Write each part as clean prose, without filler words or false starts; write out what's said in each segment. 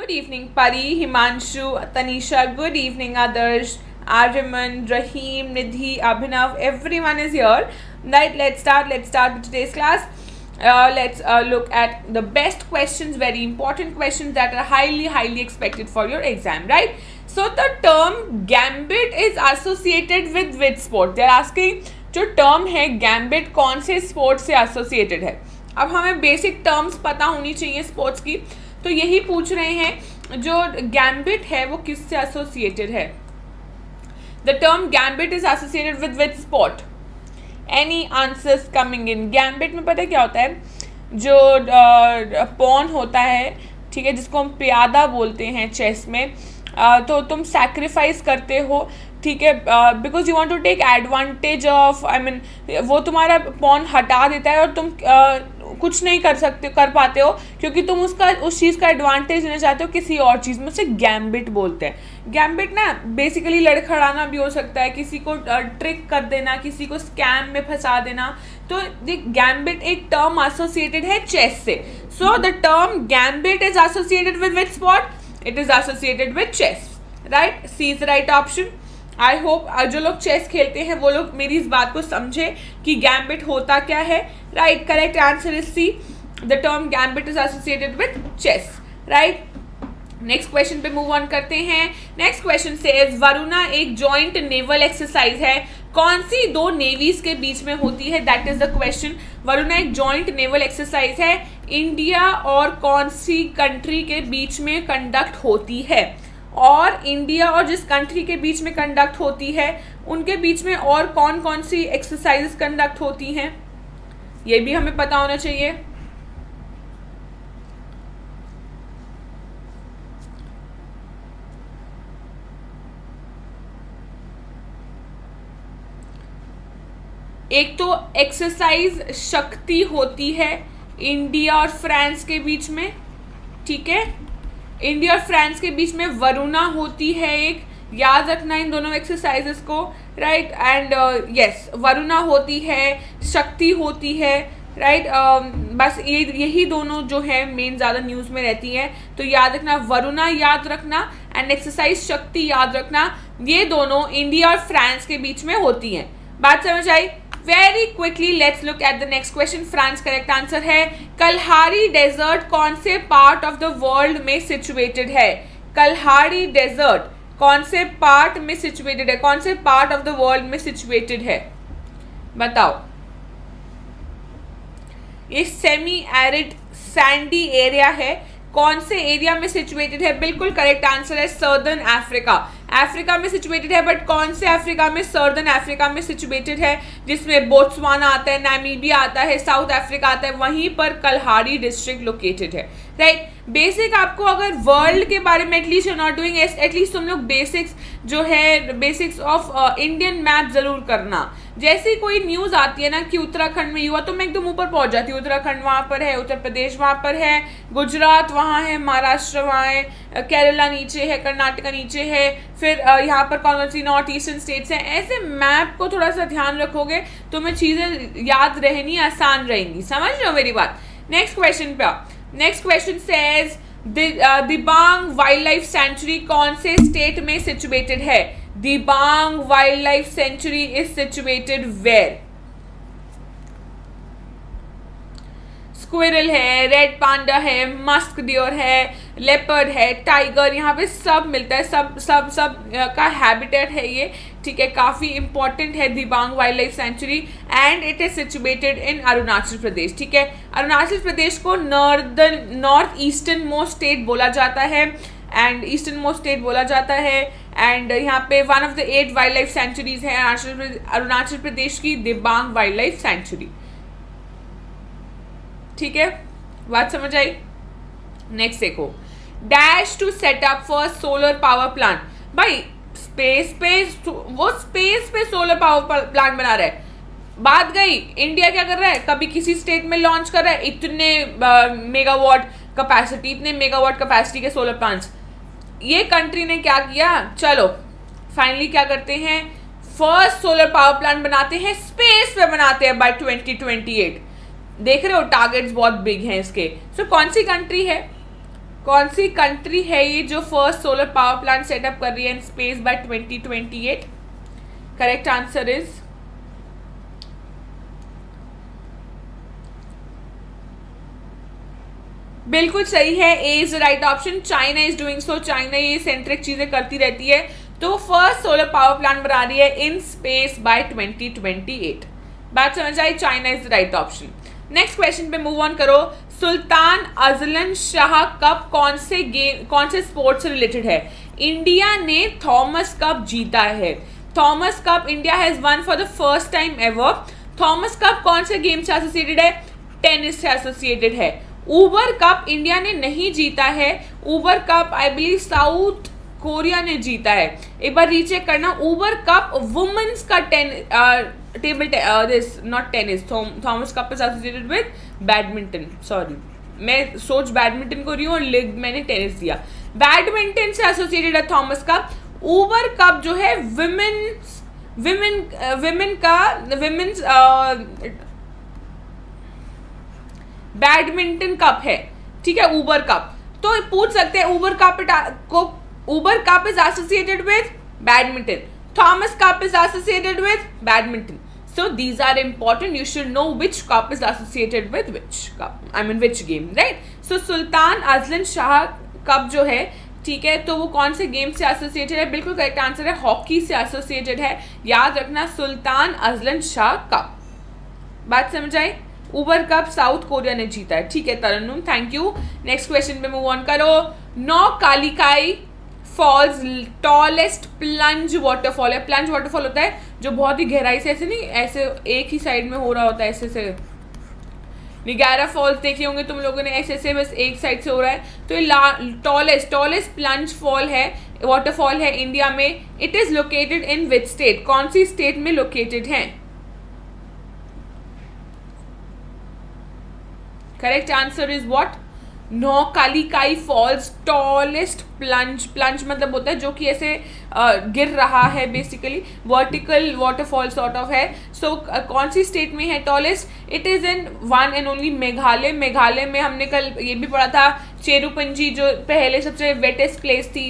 Good evening, Pari, Himanshu, Tanisha. Good evening, Adarsh, Aryaman, Rahim, Nidhi, Abhinav. Everyone is here. Right, let's start with today's class. Let's look at the best questions, very important questions that are highly expected for your exam, right? So the term gambit is associated with which sport? They are asking जो term है gambit कौन से sports से associated है. अब हमें basic terms पता होनी चाहिए स्पोर्ट्स की, तो यही पूछ रहे हैं जो गैम्बिट है वो किससे एसोसिएटेड है. The term gambit is associated with which sport? Any answers coming in? Gambit में पता है क्या होता है? जो पॉन होता है, ठीक है, जिसको हम प्यादा बोलते हैं चेस में, तो तुम सैक्रिफाइस करते हो, ठीक है, because you want to take advantage of, I mean वो तुम्हारा पॉन हटा देता है और तुम कुछ नहीं कर पाते हो क्योंकि तुम उस चीज़ का एडवांटेज लेना चाहते हो किसी और चीज़ में. उसे गैम्बिट बोलते हैं. गैम्बिट ना बेसिकली लड़खड़ाना भी हो सकता है, किसी को ट्रिक कर देना, किसी को स्कैम में फंसा देना. तो गैम्बिट एक टर्म एसोसिएटेड है चेस से. So the term gambit is associated with which sport? It is associated with chess. Right, C is the right option. I hope जो लोग चेस खेलते हैं वो लोग मेरी इस बात को समझे कि गैम्बिट होता क्या है. Right, correct answer is C. The term gambit is associated with chess. Right, next question पे मूव ऑन करते हैं. नेक्स्ट क्वेश्चन सेज वरुणा एक जॉइंट नेवल एक्सरसाइज है, कौन सी दो नेवीज के बीच में होती है? That is the question. Varuna एक जॉइंट नेवल एक्सरसाइज है, इंडिया और कौन सी कंट्री के बीच में कंडक्ट होती है? और इंडिया और जिस कंट्री के बीच में कंडक्ट होती है उनके बीच में और कौन कौन सी एक्सरसाइजेस कंडक्ट होती हैं, ये भी हमें पता होना चाहिए. एक तो एक्सरसाइज शक्ति होती है इंडिया और फ्रांस के बीच में, ठीक है. इंडिया और फ्रांस के बीच में वरुणा होती है एक, याद रखना इन दोनों एक्सरसाइजेस को. राइट, एंड यस, वरुणा होती है, शक्ति होती है. राइट, बस यही दोनों जो है मेन ज़्यादा न्यूज़ में रहती हैं. तो याद रखना, वरुणा याद रखना एंड एक्सरसाइज शक्ति याद रखना. ये दोनों इंडिया और फ्रांस के बीच में होती हैं. बात समझ आई? Very quickly let's look at the next question. France correct answer है. कल्हारी डेजर्ट कौन से पार्ट ऑफ द वर्ल्ड में सिचुएटेड है? कल्हारी डेजर्ट कौन से पार्ट में सिचुएटेड है? कौन से पार्ट ऑफ द वर्ल्ड में सिचुएटेड है? बताओ. ये सेमी एरिड सैंडी एरिया है, कौन से एरिया में सिचुएटेड है? बिल्कुल करेक्ट आंसर है सर्दर्न अफ्रीका. अफ्रीका में सिचुएटेड है, बट कौन से अफ्रीका में? सर्दर्न अफ्रीका में सिचुएटेड है, जिसमें बोत्सवाना आता है, नामीबिया आता है, साउथ अफ्रीका आता है, वहीं पर कल्हारी डिस्ट्रिक्ट लोकेटेड है. राइट, बेसिक आपको अगर वर्ल्ड के बारे में at least you not doing, at least तुम लोग बेसिक्स जो है बेसिक्स ऑफ इंडियन मैप जरूर करना. जैसी कोई न्यूज़ आती है ना कि उत्तराखंड में हुआ, तो मैं एकदम ऊपर पहुंच जाती हूँ. उत्तराखंड वहाँ पर है, उत्तर प्रदेश वहाँ पर है, गुजरात वहाँ है, महाराष्ट्र वहाँ है, केरला नीचे है, कर्नाटका नीचे है, फिर यहाँ पर कौन सी नॉर्थ ईस्टर्न स्टेट्स हैं. ऐसे मैप को थोड़ा सा ध्यान रखोगे तो मैं चीज़ें याद रहनी आसान रहेंगी. समझ लो मेरी बात. नेक्स्ट क्वेश्चन पे. Next question says Dibang wild life sanctuary कौन से स्टेट में सिचुएटेड है? Dibang wild life sanctuary is situated where? Squirrel है, रेड पांडा है, मस्क डियर है, लेपर्ड है, टाइगर, यहाँ पे सब मिलता है. सब का हैबिटेट है ये, ठीक है. काफ़ी इंपॉर्टेंट है Dibang wild life sanctuary and it is situated in Arunachal Pradesh, ठीक है. अरुणाचल प्रदेश को नॉर्थ ईस्टर्न मोस्ट स्टेट बोला जाता है एंड ईस्टर्न मोस्ट स्टेट बोला जाता है. एंड यहाँ पे one of the 8 wild life sanctuaries है अरुणाचल प्रदेश की दिबांग वाइल्ड लाइफ सेंचुरी. ठीक है, बात समझ आई? नेक्स्ट देखो. Dash to set up for solar power plant. भाई स्पेस पे सोलर पावर प्लांट बना रहा है. बात गई, इंडिया क्या कर रहा है? कभी किसी स्टेट में लॉन्च कर रहा है इतने मेगावाट कैपेसिटी, इतने मेगावाट कैपेसिटी के सोलर प्लांट्स. ये कंट्री ने क्या किया? चलो फाइनली क्या करते हैं, फर्स्ट सोलर पावर प्लांट बनाते हैं, स्पेस पे बनाते हैं बाय 2028. देख रहे हो टारगेट्स बहुत बिग हैं इसके. सो कौन सी कंट्री है? कौन सी कंट्री है ये जो first solar power plant setup कर रही है in space by 2028? Correct answer is बिल्कुल सही है, ए is the right option. China is doing so, China ये सेंट्रिक चीजें करती रहती है, तो फर्स्ट सोलर पावर प्लांट बना रही है इन स्पेस बाय 2028। बात समझ आई? China is the right option. Next question पे मूव ऑन करो। सुल्तान अजलन शाह कप कौन से स्पोर्ट्स से रिलेटेड है? इंडिया ने थॉमस कप जीता है। Thomas cup India has one for the first time ever. Thomas cup कौन से गेम से एसोसिएटेड है? टेनिस से एसोसिएटेड है। ऊबर कप इंडिया ने नहीं जीता है। Uber cup I believe south Korea ने जीता है। एक बार रीचेक करना। ऊबर कप वुमेन्स का table this not tennis, Thomas cup is associated with badminton. Sorry, मैं सोच बैडमिंटन को रही हूँ और मैंने टेनिस दिया। बैडमिंटन से एसोसिएटेड है थॉमस कप। ऊबर कप जो है विमेन्स बैडमिंटन कप है, ठीक है, ऊबर कप। तो पूछ सकते हैं Uber cup is associated with badminton, Thomas cup is associated with badminton, so these are important, you should know which cup is associated with which cup, I mean which game, right? So Sultan Azlan Shah cup जो है, ठीक है, तो वो कौन से game से associated है? बिल्कुल करेक्ट आंसर है, हॉकी से एसोसिएटेड है। याद रखना, सुल्तान अजलन शाह कप। बात समझ आई? ऊबर कप साउथ कोरिया ने जीता है, ठीक है तरन्नुम, थैंक यू। नेक्स्ट क्वेश्चन पे मूव ऑन करो। नौ Kalikai false tallest plunge waterfall है। प्लंज वाटरफॉल होता है जो बहुत ही गहराई से, ऐसे नहीं, ऐसे एक ही साइड में हो रहा होता है, ऐसे से। निगारा फॉल्स देखे होंगे तुम लोगों ने, ऐसे से बस एक साइड से हो रहा है। तो ये टॉलेस्ट प्लंज फॉल है, वाटरफॉल है इंडिया में। It is located in which state? कौन सी स्टेट में लोकेटेड है? Correct answer is what? Nohkalikai falls tallest plunge मतलब होता है जो कि ऐसे गिर रहा है, basically vertical waterfall sort of है। सो कौन सी स्टेट में है tallest? It is in one and only Meghalaya. Meghalaya में हमने कल ये भी पढ़ा था, चेरुपंजी जो पहले सबसे वेटेस्ट प्लेस थी,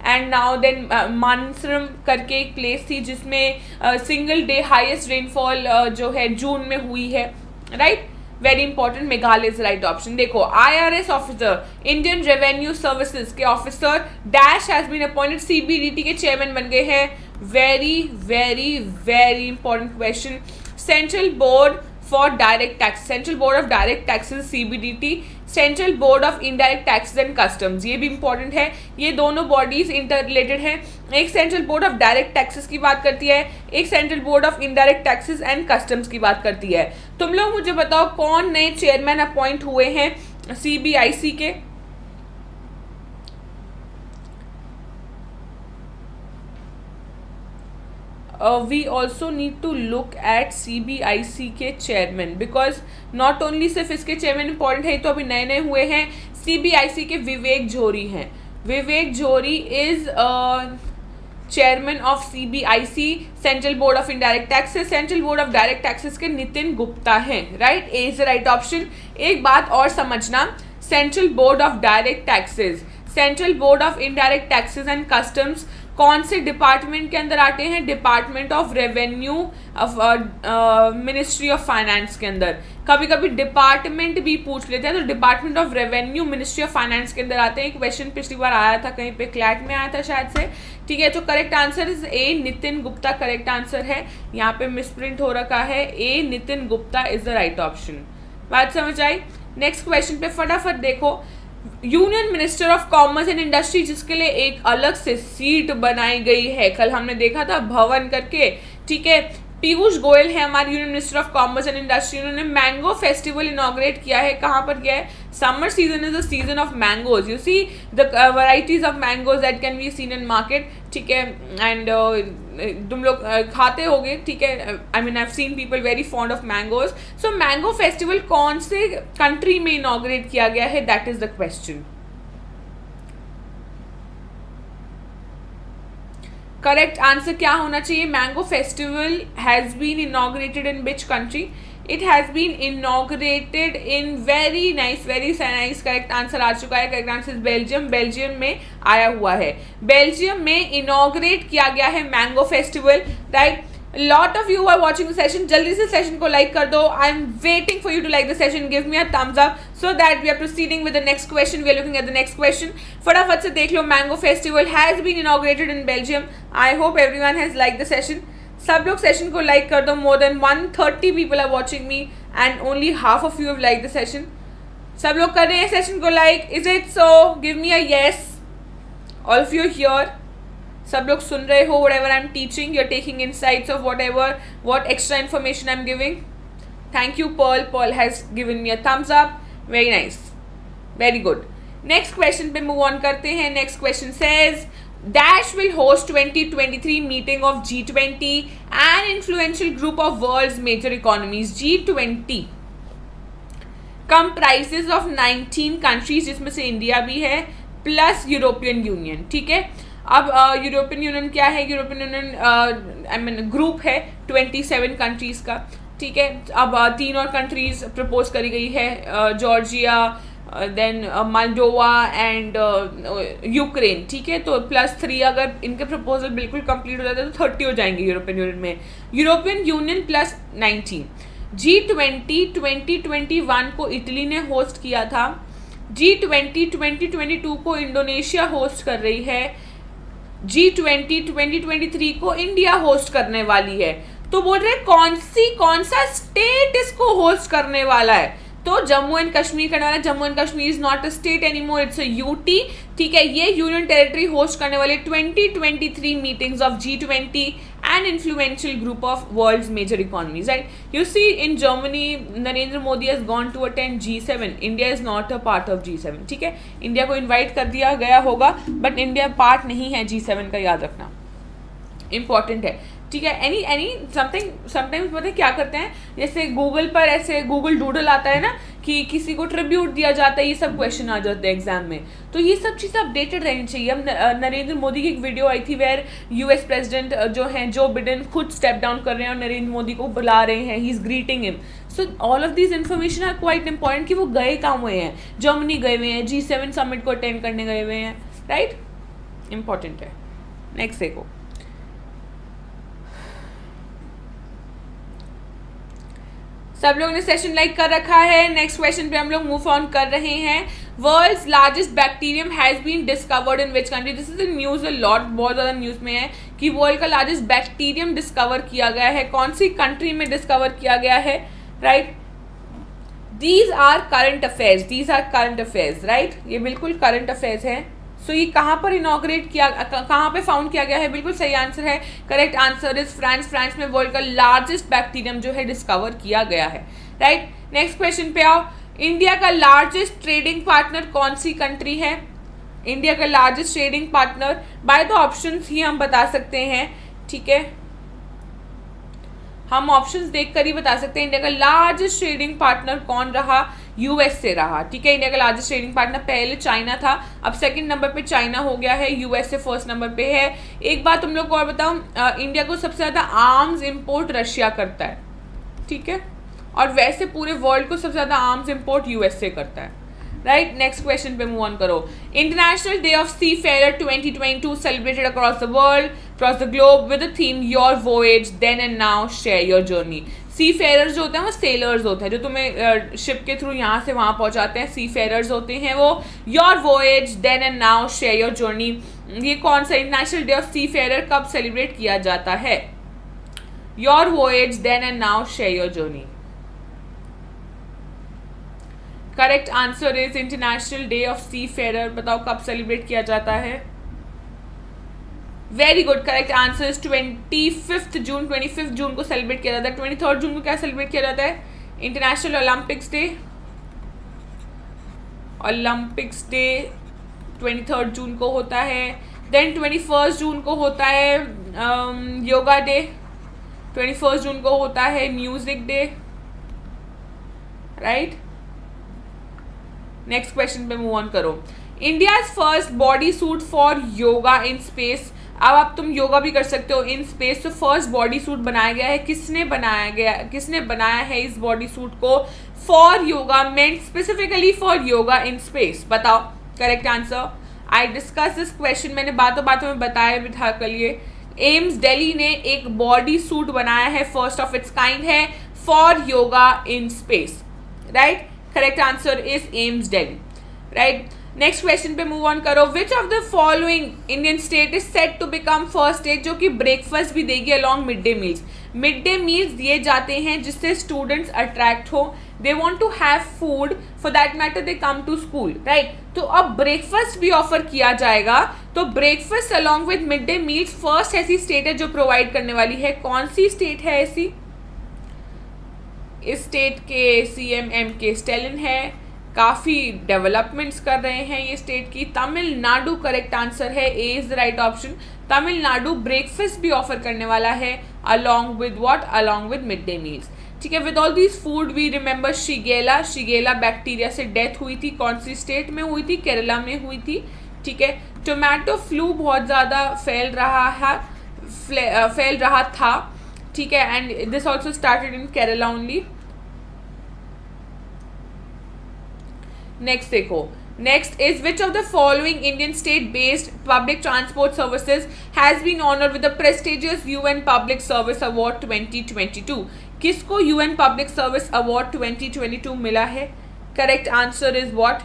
एंड नाउ देन मानसरम करके एक प्लेस थी जिसमें सिंगल डे हाईएस्ट रेनफॉल जो है जून में हुई है, right? Very important, Meghalaya is right option. देखो, IRS officer, Indian revenue services के officer dash has been appointed, CBDT के चेयरमैन बन गए हैं। Very very very important question. Central board for direct tax, central board of direct taxes CBDT, central board of indirect taxes and customs, ये भी important है। ये दोनों bodies inter related हैं। एक central board of direct taxes की बात करती है, एक central board of indirect taxes and customs की बात करती है। तुम लोग मुझे बताओ कौन नए चेयरमैन अपॉइंट हुए हैं CBIC के? We also need to look at CBIC के चेयरमैन, बिकॉज नॉट ओनली सिर्फ इसके चेयरमैन इंपॉर्टेंट है, तो अभी नए नए हुए हैं। CBIC के विवेक जोरी हैं। विवेक जोरी is chairman of CBIC, central board of indirect taxes. Central board of direct taxes के नितिन गुप्ता हैं, right? A is the right option. एक बात और समझना, central board of direct taxes, central board of indirect taxes and customs कौन से department के अंदर आते हैं? Department of revenue of ministry of finance के अंदर। कभी कभी डिपार्टमेंट भी पूछ लेते हैं, तो department of revenue ministry of finance के अंदर आते हैं। क्वेश्चन पिछली बार आया था, कहीं पे क्लैट में आया था शायद से, ठीक है? तो correct answer is a, Nitin Gupta correct answer है। यहाँ पे मिसप्रिंट हो रखा है, a Nitin Gupta is the right option. बात समझ आई? नेक्स्ट क्वेश्चन पे फटाफट देखो। Union minister of commerce and industry, जिसके लिए एक अलग से सीट बनाई गई है, कल हमने देखा था भवन करके, ठीक है? पीयूष गोयल है हमारे union minister of commerce and industry. उन्होंने मैंगो फेस्टिवल इनॉग्रेट किया है। कहाँ पर किया है? Summer season is the season of mangoes, you see the varieties of mangoes that can be seen in market, ठीक है? एंड तुम लोग खाते होगे, ठीक है? I mean I have seen people very fond of mangoes. So mango festival कौन से कंट्री में इनॉग्रेट किया गया है? That is the question. Correct answer क्या होना चाहिए? Mango festival has been inaugurated in which country? It has been inaugurated in very nice correct answer आ चुका है. Correct answer Belgium. बेल्जियम में आया हुआ है. बेल्जियम में इनॉग्रेट किया गया है mango festival. Right. Lot of you are watching the session. जल्दी से सेशन को लाइक कर दो. I am waiting for you to like the session. Give me a thumbs up so that we are proceeding with the next question. We are looking at the next question. फटाफट से देख लो. Mango festival has been inaugurated in Belgium. I hope everyone has like the session. सब लोग session को like कर दो. More than 130 people are watching me and only half of you have like the session. सब लोग कर रहे हैं सेशन को like. Is it so? Give me a yes. All of you here. सब लोग सुन रहे हो whatever I'm teaching. You're taking insights of what extra information I'm giving. Thank you Pearl. Pearl has given me a thumbs up. Very nice. Very good. Next question पे move on करते हैं. Next question says Dash will host 2023 meeting of G20 an influential group of world's major economies. G20 comprises of 19 countries जिसमें से India भी है plus European union. ठीक है. अब यूरोपियन यूनियन क्या है? European union I mean group है 27 कंट्रीज़ का. ठीक है. अब 3 और कंट्रीज़ प्रपोज करी गई है. Georgia, then Moldova and Ukraine. ठीक है. तो +3 अगर इनके प्रपोजल बिल्कुल कंप्लीट हो जाते हैं तो 30 हो जाएंगे यूरोपियन यूनियन में. European union plus 19. G20 2021 को इटली ने होस्ट किया था. G20 2022 को इंडोनेशिया होस्ट कर रही है. G20 2023 को इंडिया होस्ट करने वाली है. तो बोल रहे कौन सा स्टेट इसको होस्ट करने वाला है? तो जम्मू एंड कश्मीर करने वाला. Jammu and Kashmir is not a state any more, it's a UT. ठीक है. ये यूनियन टेरिटरी होस्ट करने वाले 2023 meetings of G20 and influential group of world's major economies. Right. You see in Germany Narendra Modi has gone to attend G7. India is not a part of G7. ठीक है. India को invite कर दिया गया होगा but India part नहीं है G7 का, याद रखना, इंपॉर्टेंट है. ठीक है. एनी समटाइम्स पता है क्या करते हैं, जैसे गूगल पर ऐसे गूगल डूडल आता है ना कि किसी को ट्रिब्यूट दिया जाता है, ये सब क्वेश्चन आ जाते हैं एग्जाम में. तो ये सब चीज़ें अपडेटेड रहनी चाहिए. अब नरेंद्र मोदी की एक वीडियो आई थी वेयर US प्रेसिडेंट जो हैं जो बिडेन खुद स्टेप डाउन कर रहे हैं और नरेंद्र मोदी को बुला रहे हैं. He is greeting him. So all of this information are quite important कि वो गए कहाँ हुए हैं. जर्मनी गए हुए हैं, G7 समिट को अटेंड करने गए हुए हैं. राइट. इंपॉर्टेंट है. नेक्स्ट देखो. सब लोगों ने सेशन लाइक कर रखा है. नेक्स्ट क्वेश्चन पे हम लोग मूव ऑन कर रहे हैं. World's largest bacterium has been discovered in which country? This is in news a lot, बहुत ज़्यादा न्यूज़ में है कि वर्ल्ड का लार्जेस्ट बैक्टीरियम डिस्कवर किया गया है. कौन सी कंट्री में डिस्कवर किया गया है? Right. These are current affairs. Right. ये बिल्कुल करंट अफेयर्स है. सो ये कहाँ पर इनॉग्रेट किया, कहाँ पे फाउंड किया गया है? बिल्कुल सही आंसर है. Correct answer is France. France में वर्ल्ड का लार्जेस्ट बैक्टीरियम जो है डिस्कवर किया गया है. राइट. नेक्स्ट क्वेश्चन पे आओ. इंडिया का लार्जेस्ट ट्रेडिंग पार्टनर कौन सी कंट्री है? इंडिया का largest trading partner by the options ही हम बता सकते हैं. ठीक है. हम ऑप्शंस देखकर ही बता सकते हैं. इंडिया का लार्जेस्ट ट्रेडिंग पार्टनर कौन रहा? US से रहा. ठीक है. इंडिया का लार्जेस्ट ट्रेडिंग पार्टनर पहले चाइना था, अब सेकंड नंबर पे चाइना हो गया है. US से फर्स्ट नंबर पे है. एक बात तुम लोग को और बताऊं, इंडिया को सबसे ज़्यादा आर्म्स इंपोर्ट रशिया करता है. ठीक है. और वैसे पूरे वर्ल्ड को सबसे ज़्यादा आर्म्स इंपोर्ट US से करता है. राइट. नेक्स्ट क्वेश्चन पे मूव ऑन करो. International day of seafarer 2022 celebrated across the world, across the globe with the theme your voyage then and now share your journey. Seafarers जो होते हैं वो sellers होते हैं जो तुम्हें शिप के थ्रू यहाँ से वहाँ पहुँचाते हैं. सी फेयरर्स होते हैं वो. Your voyage then and now share your journey, ये कौन सा international day of seafarer कब सेलिब्रेट किया जाता है? Your voyage then and now share your journey. Correct answer is international day of seafarer. बताओ कब सेलिब्रेट किया जाता है? Very good. Correct answer is 25 June. 25 June को सेलिब्रेट किया जाता है. 23 जून को क्या सेलिब्रेट किया जाता है? International Olympics day. Olympics day 23 जून को होता है. देन 21 जून को होता है योगा डे. 21 जून को होता है music day. Right. Next question पे मूव ऑन करो. India's first body suit for yoga in space अब आप तुम योगा भी कर सकते हो इन स्पेस। तो फर्स्ट बॉडी सूट बनाया गया है, किसने बनाया है इस बॉडी सूट को? For yoga, meant specifically for yoga in space. बताओ correct answer. I discuss this question, मैंने बातों बातों में बताया भी था कल ये। एम्स दिल्ली ने एक बॉडी सूट बनाया है, फर्स्ट ऑफ इट्स काइंड है, for yoga in space, right. Correct answer is AIIMS Delhi, right. Next question पे मूव ऑन करो। Which of the following Indian state is set to become first state जो कि breakfast भी देगी along mid day meals? Mid day meals दिए जाते हैं जिससे स्टूडेंट्स अट्रैक्ट हो, they want to have food, for that matter they come to school, right. तो अब ब्रेकफास्ट भी ऑफर किया जाएगा, तो breakfast along with mid day meals first ऐसी स्टेट है जो प्रोवाइड करने वाली है। कौन सी स्टेट है ऐसी? इस स्टेट के सीएम एम.के. स्टैलिन है, काफ़ी डेवलपमेंट्स कर रहे हैं ये स्टेट की। तमिलनाडु करेक्ट आंसर है, ए is the right option. Tamil Nadu breakfast भी ऑफर करने वाला है along with what? Along with mid day meals, ठीक है। With all these food we remember Shigella bacteria से डेथ हुई थी, कौन सी स्टेट में हुई थी? केरला में हुई थी, ठीक है। टोमेटो फ्लू बहुत ज़्यादा फैल रहा था, ठीक है, and this also started in Kerala only. Next देखो, next is which of the following Indian state based public transport services has been honoured with the prestigious UN public service award 2022? किसको UN public service award 2022 मिला है? Correct answer is what?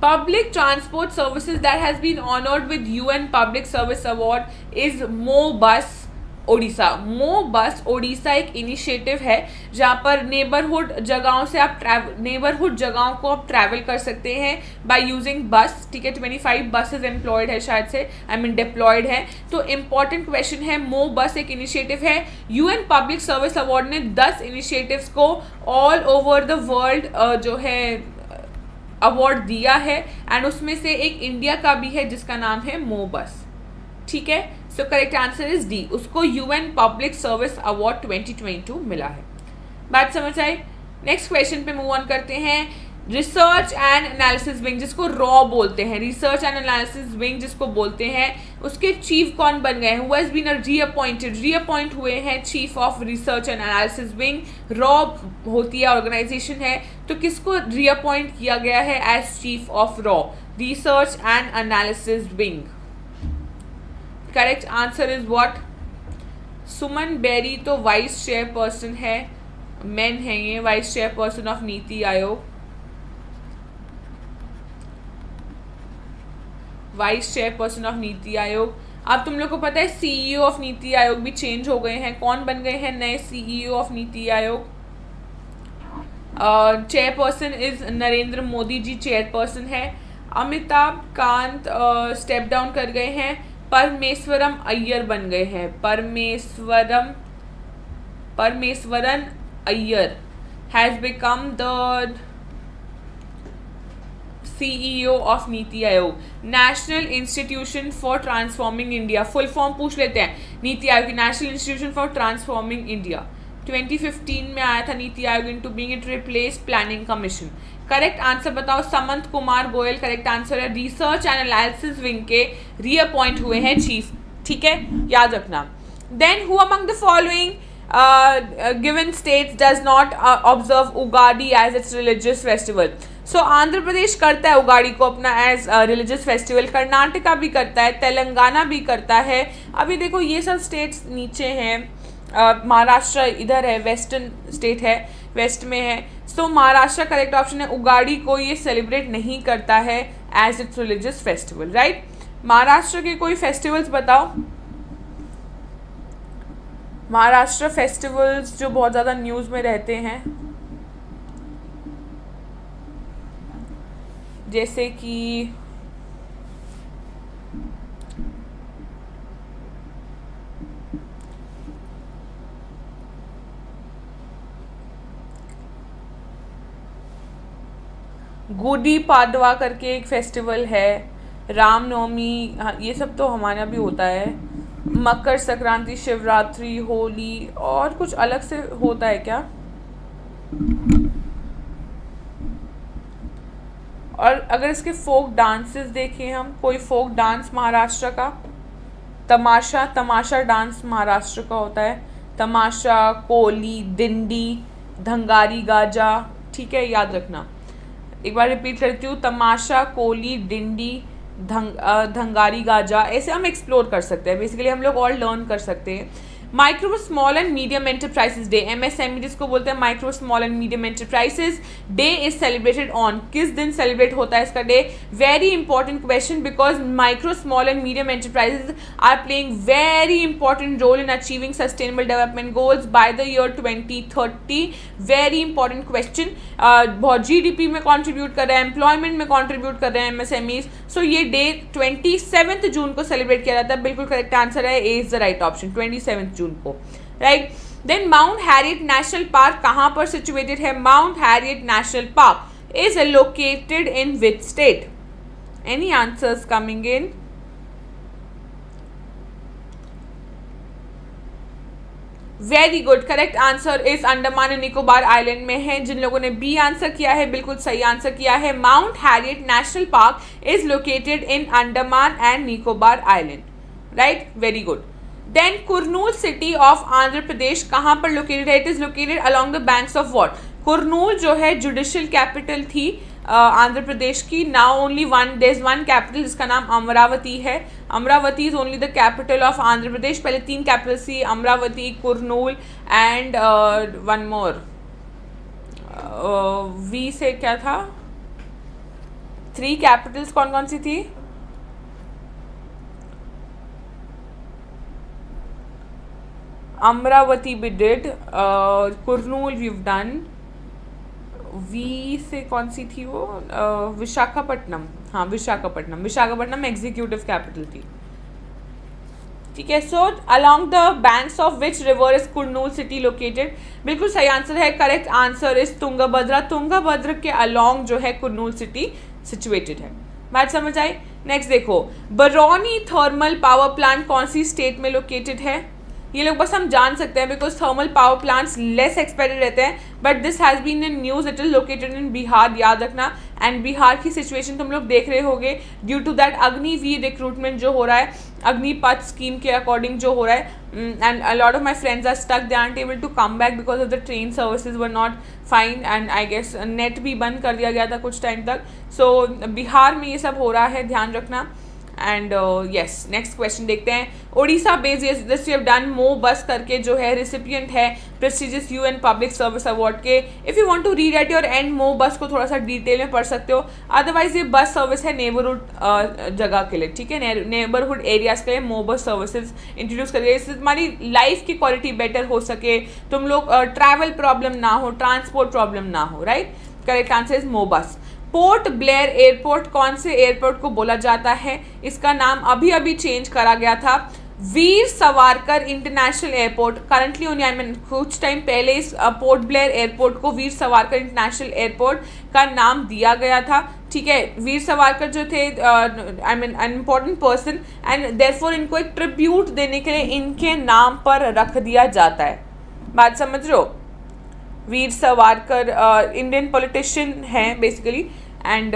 Public transport services that has been honored with UN Public Service Award is MoBus Odisha. MoBus Odisha एक initiative है जहाँ पर neighbourhood जगहों को आप ट्रैवल कर सकते हैं बाय यूजिंग बस, ठीक है। 25 बसेज एम्प्लॉयड है शायद से, डिप्लॉयड है। तो इम्पॉर्टेंट क्वेश्चन है, MoBus एक इनिशिएटिव है। यूएन पब्लिक सर्विस अवार्ड ने 10 इनिशिएटिव्स को ऑल ओवर द वर्ल्ड जो है अवार्ड दिया है, एंड उसमें से एक इंडिया का भी है जिसका नाम है MoBus, ठीक है। So correct answer is D, उसको यूएन पब्लिक सर्विस अवार्ड 2022 मिला है। बात समझ आई? नेक्स्ट क्वेश्चन पे मूव ऑन करते हैं। रिसर्च एंड एनालिसिस विंग जिसको रॉ बोलते हैं, रिसर्च एंड एनालिसिस विंग जिसको बोलते हैं, उसके चीफ कौन बन गए हैं? हु हैज बीन रीअपॉइंट हुए हैं chief of research and analysis wing. Raw होती है ऑर्गेनाइजेशन है, तो किसको रीअपॉइंट किया गया है एज चीफ ऑफ रॉ? Research and analysis wing. Correct answer is what? Suman Bery तो वाइस चेयरपर्सन है, मेन है ये, वाइस चेयरपर्सन ऑफ नीति आयोग। वाइस चेयरपर्सन ऑफ नीति आयोग। अब तुम लोग को पता है सीईओ ऑफ नीति आयोग भी चेंज हो गए हैं, कौन बन गए हैं नए CEO of NITI Aayog? Chairperson is Narendra Modi ji chairperson है। अमिताभ कांत स्टेप डाउन कर गए हैं, परमेश्वरम अय्यर बन गए हैं। Parameswaran Iyer has become the CEO of NITI Aayog. National institution for transforming India, full form पूछ लेते हैं नीति आयोग की, national institution for transforming India. 2015 में आया था NITI Aayog, into being it replace planning commission. Correct answer बताओ? समंत कुमार गोयल करेक्ट आंसर है। रिसर्च एंड एनालिसिस विंग के रीअपॉइंट हुए हैं चीफ, ठीक है, याद रखना। Then who among the following given states does not observe Ugadi as it's religious festival? So Andhra Pradesh करता है उगाड़ी को अपना एज रिलीजियस फेस्टिवल, कर्नाटका भी करता है, तेलंगाना भी करता है। अभी देखो ये सब स्टेट्स नीचे हैं, महाराष्ट्र इधर है, वेस्टर्न स्टेट है, वेस्ट में है। सो महाराष्ट्र करेक्ट ऑप्शन है, उगाड़ी को ये सेलिब्रेट नहीं करता है as it's religious festival, right. Maharashtra के कोई फेस्टिवल्स बताओ, महाराष्ट्र फेस्टिवल्स जो बहुत ज़्यादा न्यूज़ में रहते हैं, जैसे कि गुडी पाडवा करके एक फेस्टिवल है, रामनवमी, हाँ ये सब तो हमारे यहाँ भी होता है, मकर संक्रांति, शिवरात्रि, होली, और कुछ अलग से होता है क्या? और अगर इसके फोक डांसेस देखें हम, कोई फोक डांस महाराष्ट्र का, तमाशा डांस महाराष्ट्र का होता है, तमाशा, कोली, दिंडी, धंगारी गाजा, ठीक है, याद रखना। एक बार रिपीट करती हूँ, तमाशा, कोली, डिंडी, धंगारी गाजा, ऐसे हम एक्सप्लोर कर सकते हैं, बेसिकली हम लोग और लर्न कर सकते हैं। Micro small and medium enterprises day, MSME जिसको बोलते हैं, micro small and medium enterprises day is celebrated on, किस दिन सेलिब्रेट होता है इसका day? Very important question, because micro small and medium enterprises are playing very important role in achieving sustainable development goals by the year 2030। Very important question, बहुत GDP में contribute कर रहे हैं, एम्प्लॉयमेंट में कॉन्ट्रीब्यूट कर रहे हैं MSMEs। सो ये डे 27 जून को सेलिब्रेट किया जाता है। बिल्कुल करेक्ट आंसर है, ए इज द राइट ऑप्शन, 27 जून को, right. Then mount Harriet national park कहाँ पर सिचुएटेड है? Mount Harriet national park is located in which state? Any answers coming in? Very good, correct answer is Andaman and Nicobar island में है। जिन लोगों ने B answer किया है, बिल्कुल सही आंसर किया है। Mount Harriet national park is located in Andaman and Nicobar island, right, very good. Then Kurnool city of Andhra Pradesh कहाँ पर लोकेटेड है? It is located along the banks of what? Kurnool जो है जुडिशियल कैपिटल थी आंध्र प्रदेश की। Now only there is one capital जिसका नाम अमरावती है। Amaravati is only the capital of Andhra Pradesh. पहले 3 कैपिटल्स थी, Amaravati, Kurnool and one more, we say क्या था? 3 कैपिटल्स कौन कौन सी थी? Amaravati we did, Kurnool we've done, we say कौन सी थी वो? विशाखापट्टनम, हाँ विशाखापट्टनम एग्जीक्यूटिव कैपिटल थी, ठीक है। So along the banks of which river is Kurnool city located? बिल्कुल सही आंसर है, correct answer is Tungabhadra. Tungabhadra के अलॉन्ग जो है कुरनूल सिटी सिचुएटेड है। बात समझ आई? नेक्स्ट देखो, बरौनी थर्मल पावर प्लांट कौन सी स्टेट में लोकेटेड है? ये लोग बस हम जान सकते हैं because thermal power plants less expected रहते हैं, but this has been in news, it is located in Bihar, याद रखना। एंड बिहार की सिचुएशन तुम लोग देख रहे होगे due to that Agniveer recruitment जो हो रहा है, अग्निपथ स्कीम के अकॉर्डिंग जो हो रहा है, and a lot of my friends are stuck, they aren't able to come back because of the train services were not fine, and I guess net भी बंद कर दिया गया था कुछ टाइम तक। सो बिहार में ये सब हो रहा है, ध्यान रखना। एंड यस, नेक्स्ट क्वेश्चन देखते हैं। Odisha based this you have done, Mo bus करके जो है रिसिपिएंट है prestigious UN public service award के। If you want to read at your end, Mo bus को थोड़ा सा डिटेल में पढ़ सकते हो, अदरवाइज ये बस सर्विस है नेबरहुड जगह के लिए, ठीक है, नेबरहुड एरियाज के लिए मो बस सर्विसेज इंट्रोड्यूस करिए, इससे तुम्हारी लाइफ की क्वालिटी बेटर हो सके, तुम लोग ट्रैवल प्रॉब्लम ना हो, ट्रांसपोर्ट प्रॉब्लम ना हो, राइट। करेक्ट आंसर इज मो बस। पोर्ट ब्लेयर एयरपोर्ट कौन से एयरपोर्ट को बोला जाता है? इसका नाम अभी अभी चेंज करा गया था, Veer Savarkar international airport. Currently only I mean कुछ टाइम पहले इस पोर्ट ब्लेयर एयरपोर्ट को वीर सवारकर इंटरनेशनल एयरपोर्ट का नाम दिया गया था, ठीक है। वीर सवारकर जो थे I mean an important person, and therefore इनको एक ट्रिब्यूट देने के लिए इनके नाम पर रख दिया जाता है। बात समझ रहे हो? वीर सवारकर इंडियन पॉलिटिशियन हैं basically, and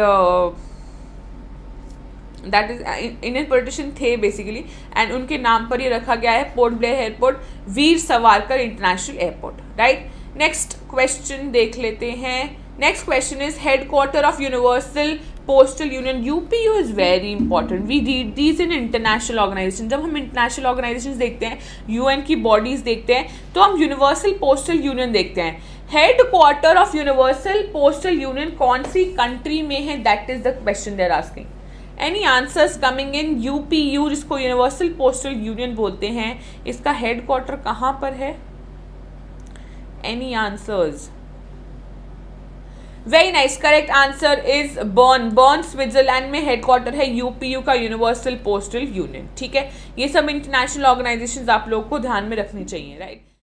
that is Indian politician थे बेसिकली, एंड उनके नाम पर ये रखा गया है Port Blair airport, Veer Savarkar international airport, right. Next question देख लेते हैं। Next question is headquarter of universal postal union. UPU is very important, we read these in international organisation. जब हम इंटरनेशनल ऑर्गेनाइजेशन देखते हैं, UN की बॉडीज देखते हैं, तो हम यूनिवर्सल पोस्टल यूनियन देखते हैं। Headquarter of universal postal union कौन सी कंट्री में है? That is the question they are asking. Any answers coming in? UPU जिसको यूनिवर्सल पोस्टल यूनियन बोलते हैं, इसका हेडक्वार्टर कहाँ पर है? Any answers? Very nice, correct answer is Bern Switzerland में हेडक्वार्टर है UPU का, यूनिवर्सल पोस्टल यूनियन, ठीक है। ये सब इंटरनेशनल ऑर्गेनाइजेशंस आप लोग को ध्यान में रखनी चाहिए, राइट।